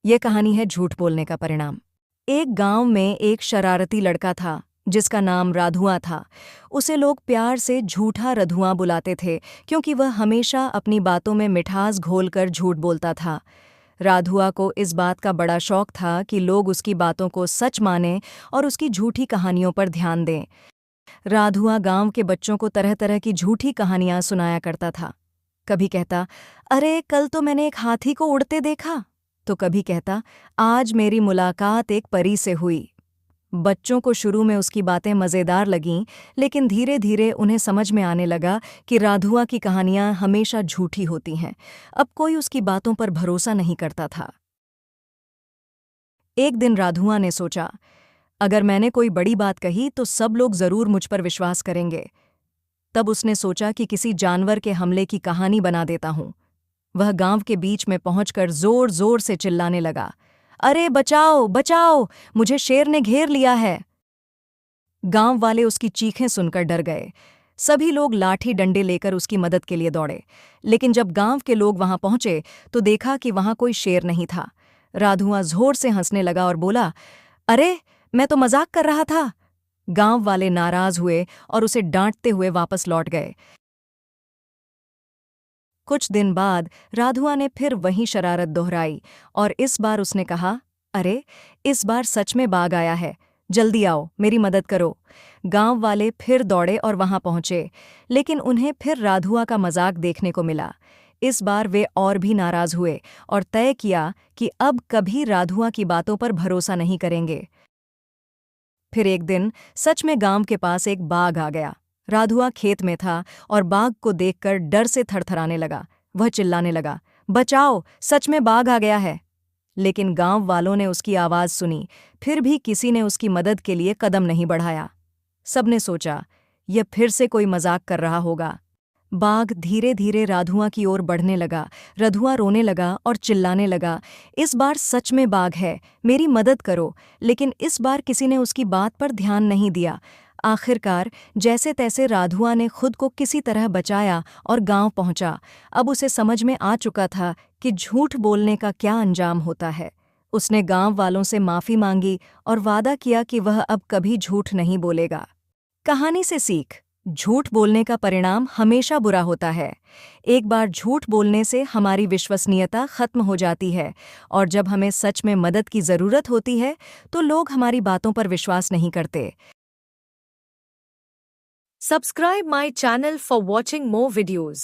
ये कहानी है झूठ बोलने का परिणाम। एक गांव में एक शरारती लड़का था जिसका नाम राधुआ था। उसे लोग प्यार से झूठा रधुआ बुलाते थे क्योंकि वह हमेशा अपनी बातों में मिठास घोलकर झूठ बोलता था। राधुआ को इस बात का बड़ा शौक था कि लोग उसकी बातों को सच मानें और उसकी झूठी कहानियों पर ध्यान दें। राधुआ गांव के बच्चों को तरह तरह की झूठी कहानियां सुनाया करता था। कभी कहता, अरे कल तो मैंने एक हाथी को उड़ते देखा। तो कभी कहता, आज मेरी मुलाकात एक परी से हुई। बच्चों को शुरू में उसकी बातें मज़ेदार लगीं, लेकिन धीरे धीरे उन्हें समझ में आने लगा कि राधुआ की कहानियां हमेशा झूठी होती हैं। अब कोई उसकी बातों पर भरोसा नहीं करता था। एक दिन राधुआ ने सोचा, अगर मैंने कोई बड़ी बात कही तो सब लोग जरूर मुझ पर विश्वास करेंगे। तब उसने सोचा कि किसी जानवर के हमले की कहानी बना देता हूं। वह गांव के बीच में पहुंचकर जोर जोर से चिल्लाने लगा, अरे बचाओ बचाओ, मुझे शेर ने घेर लिया है। गांव वाले उसकी चीखें सुनकर डर गए। सभी लोग लाठी डंडे लेकर उसकी मदद के लिए दौड़े, लेकिन जब गांव के लोग वहां पहुंचे तो देखा कि वहां कोई शेर नहीं था। राधुआ जोर से हंसने लगा और बोला, अरे मैं तो मजाक कर रहा था। गांव वाले नाराज हुए और उसे डांटते हुए वापस लौट गए। कुछ दिन बाद राधुआ ने फिर वही शरारत दोहराई और इस बार उसने कहा, अरे इस बार सच में बाघ आया है, जल्दी आओ मेरी मदद करो। गांव वाले फिर दौड़े और वहां पहुंचे, लेकिन उन्हें फिर राधुआ का मजाक देखने को मिला। इस बार वे और भी नाराज हुए और तय किया कि अब कभी राधुआ की बातों पर भरोसा नहीं करेंगे। फिर एक दिन सच में गांव के पास एक बाघ आ गया। राधुआ खेत में था और बाघ को देखकर डर से थरथराने लगा। वह चिल्लाने लगा, बचाओ, सच में बाघ आ गया है। लेकिन गांव वालों ने उसकी आवाज सुनी, फिर भी किसी ने उसकी मदद के लिए कदम नहीं बढ़ाया। सबने सोचा, यह फिर से कोई मजाक कर रहा होगा। बाघ धीरे धीरे राधुआ की ओर बढ़ने लगा। रधुआ रोने लगा और चिल्लाने लगा, इस बार सच में बाघ है, मेरी मदद करो। लेकिन इस बार किसी ने उसकी बात पर ध्यान नहीं दिया। आखिरकार जैसे तैसे राधुआ ने खुद को किसी तरह बचाया और गांव पहुंचा। अब उसे समझ में आ चुका था कि झूठ बोलने का क्या अंजाम होता है। उसने गांव वालों से माफी मांगी और वादा किया कि वह अब कभी झूठ नहीं बोलेगा। कहानी से सीख, झूठ बोलने का परिणाम हमेशा बुरा होता है। एक बार झूठ बोलने से हमारी विश्वसनीयता खत्म हो जाती है और जब हमें सच में मदद की जरूरत होती है तो लोग हमारी बातों पर विश्वास नहीं करते। Subscribe my channel for watching more videos.